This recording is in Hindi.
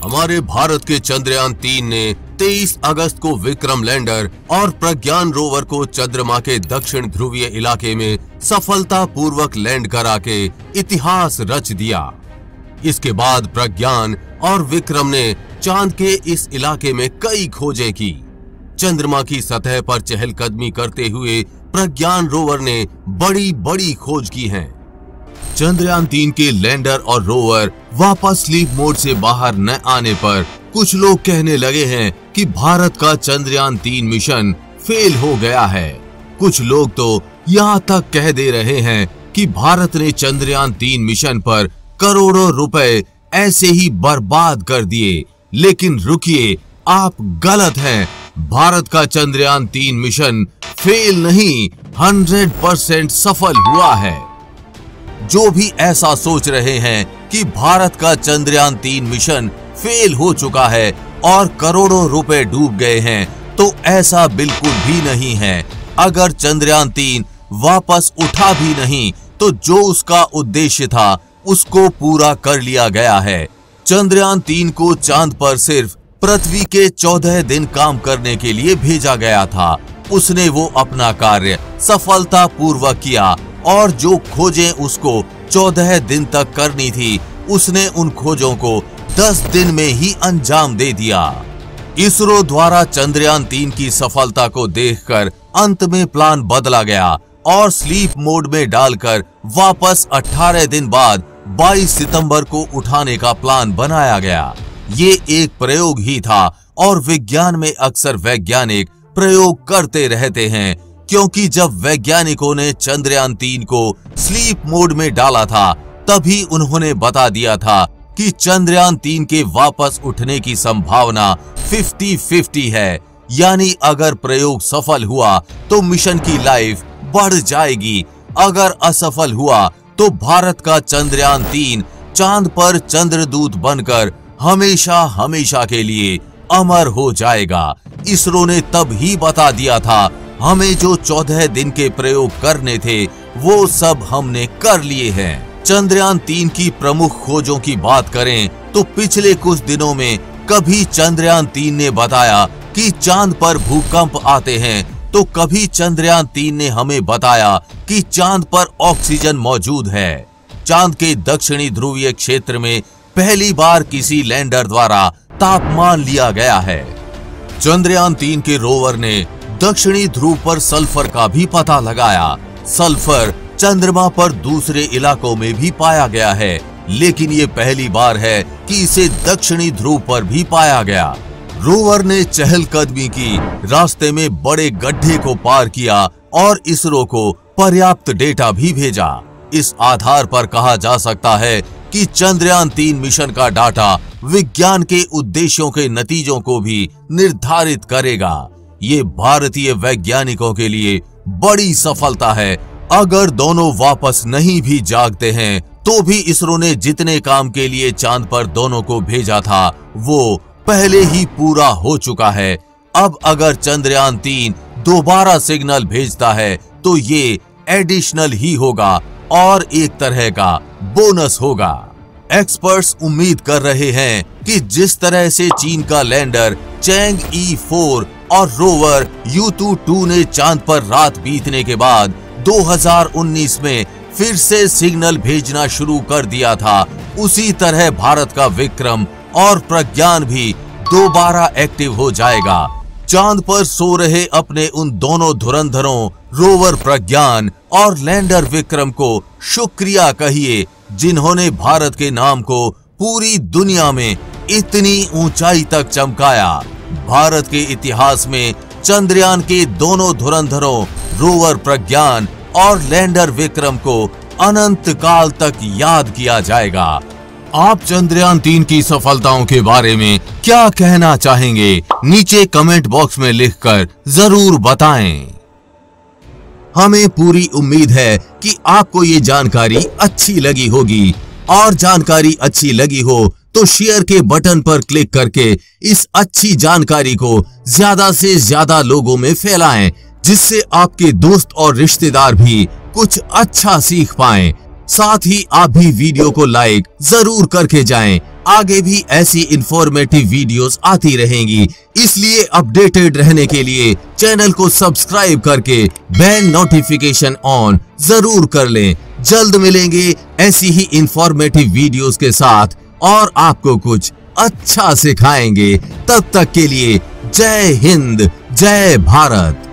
हमारे भारत के चंद्रयान-3 ने 23 अगस्त को विक्रम लैंडर और प्रज्ञान रोवर को चंद्रमा के दक्षिण ध्रुवीय इलाके में सफलतापूर्वक लैंड करा के इतिहास रच दिया। इसके बाद प्रज्ञान और विक्रम ने चांद के इस इलाके में कई खोजें की। चंद्रमा की सतह पर चहलकदमी करते हुए प्रज्ञान रोवर ने बड़ी खोज की है। चंद्रयान-3 के लैंडर और रोवर वापस स्लीप मोड से बाहर न आने पर कुछ लोग कहने लगे हैं कि भारत का चंद्रयान-3 मिशन फेल हो गया है। कुछ लोग तो यहाँ तक कह दे रहे हैं कि भारत ने चंद्रयान-3 मिशन पर करोड़ों रुपए ऐसे ही बर्बाद कर दिए। लेकिन रुकिए, आप गलत हैं। भारत का चंद्रयान-3 मिशन फेल नहीं, 100% सफल हुआ है। जो भी ऐसा सोच रहे हैं कि भारत का चंद्रयान-3 मिशन फेल हो चुका है और करोड़ों रुपए डूब गए हैं, तो ऐसा बिल्कुल भी नहीं है। अगर चंद्रयान-3 वापस उठा भी नहीं तो जो उसका उद्देश्य था उसको पूरा कर लिया गया है। चंद्रयान-3 को चांद पर सिर्फ पृथ्वी के 14 दिन काम करने के लिए भेजा गया था। उसने वो अपना कार्य सफलतापूर्वक किया और जो खोजें उसको 14 दिन तक करनी थी, उसने उन खोजों को 10 दिन में ही अंजाम दे दिया। इसरो द्वारा चंद्रयान-3 की सफलता को देखकर अंत में प्लान बदला गया और स्लीप मोड में डालकर वापस 18 दिन बाद 22 सितंबर को उठाने का प्लान बनाया गया। ये एक प्रयोग ही था और विज्ञान में अक्सर वैज्ञानिक प्रयोग करते रहते हैं, क्योंकि जब वैज्ञानिकों ने चंद्रयान-3 को स्लीप मोड में डाला था तभी उन्होंने बता दिया था कि चंद्रयान-3 के वापस उठने की संभावना 50-50 है। यानी अगर प्रयोग सफल हुआ तो मिशन की लाइफ बढ़ जाएगी, अगर असफल हुआ तो भारत का चंद्रयान-3 चांद पर चंद्रदूत बनकर हमेशा के लिए अमर हो जाएगा। इसरो ने तब ही बता दिया था, हमें जो 14 दिन के प्रयोग करने थे वो सब हमने कर लिए हैं। चंद्रयान-3 की प्रमुख खोजों की बात करें तो पिछले कुछ दिनों में कभी चंद्रयान-3 ने बताया कि चांद पर भूकंप आते हैं, तो कभी चंद्रयान-3 ने हमें बताया कि चांद पर ऑक्सीजन मौजूद है। चांद के दक्षिणी ध्रुवीय क्षेत्र में पहली बार किसी लैंडर द्वारा तापमान लिया गया है। चंद्रयान-3 के रोवर ने दक्षिणी ध्रुव पर सल्फर का भी पता लगाया। सल्फर चंद्रमा पर दूसरे इलाकों में भी पाया गया है, लेकिन ये पहली बार है कि इसे दक्षिणी ध्रुव पर भी पाया गया। रोवर ने चहलकदमी की, रास्ते में बड़े गड्ढे को पार किया और इसरो को पर्याप्त डेटा भी भेजा। इस आधार पर कहा जा सकता है कि चंद्रयान-3 मिशन का डाटा विज्ञान के उद्देश्यों के नतीजों को भी निर्धारित करेगा। ये भारतीय वैज्ञानिकों के लिए बड़ी सफलता है। अगर दोनों वापस नहीं भी जागते हैं तो भी इसरो ने जितने काम के लिए चांद पर दोनों को भेजा था वो पहले ही पूरा हो चुका है। अब अगर चंद्रयान-3 दोबारा सिग्नल भेजता है तो ये एडिशनल ही होगा और एक तरह का बोनस होगा। एक्सपर्ट्स उम्मीद कर रहे हैं कि जिस तरह से चीन का लैंडर चैंग-ई 4 और रोवर Yutu-2 ने चांद पर रात बीतने के बाद 2019 में फिर से सिग्नल भेजना शुरू कर दिया था, उसी तरह भारत का विक्रम और प्रज्ञान भी दोबारा एक्टिव हो जाएगा। चांद पर सो रहे अपने उन दोनों धुरंधरों रोवर प्रज्ञान और लैंडर विक्रम को शुक्रिया कहिए, जिन्होंने भारत के नाम को पूरी दुनिया में इतनी ऊंचाई तक चमकाया। भारत के इतिहास में चंद्रयान के दोनों धुरंधरों रोवर प्रज्ञान और लैंडर विक्रम को अनंत काल तक याद किया जाएगा। आप चंद्रयान-3 की सफलताओं के बारे में क्या कहना चाहेंगे? नीचे कमेंट बॉक्स में लिखकर जरूर बताएं। हमें पूरी उम्मीद है कि आपको ये जानकारी अच्छी लगी होगी, और जानकारी अच्छी लगी हो तो शेयर के बटन पर क्लिक करके इस अच्छी जानकारी को ज्यादा से ज्यादा लोगों में फैलाएं, जिससे आपके दोस्त और रिश्तेदार भी कुछ अच्छा सीख पाएं। साथ ही आप भी वीडियो को लाइक जरूर करके जाएं आगे भी ऐसी इंफॉर्मेटिव वीडियोस आती रहेंगी, इसलिए अपडेटेड रहने के लिए चैनल को सब्सक्राइब करके बेल नोटिफिकेशन ऑन जरूर कर लें। जल्द मिलेंगे ऐसी ही इंफॉर्मेटिव वीडियोस के साथ और आपको कुछ अच्छा सिखाएंगे। तब तक के लिए जय हिंद, जय भारत।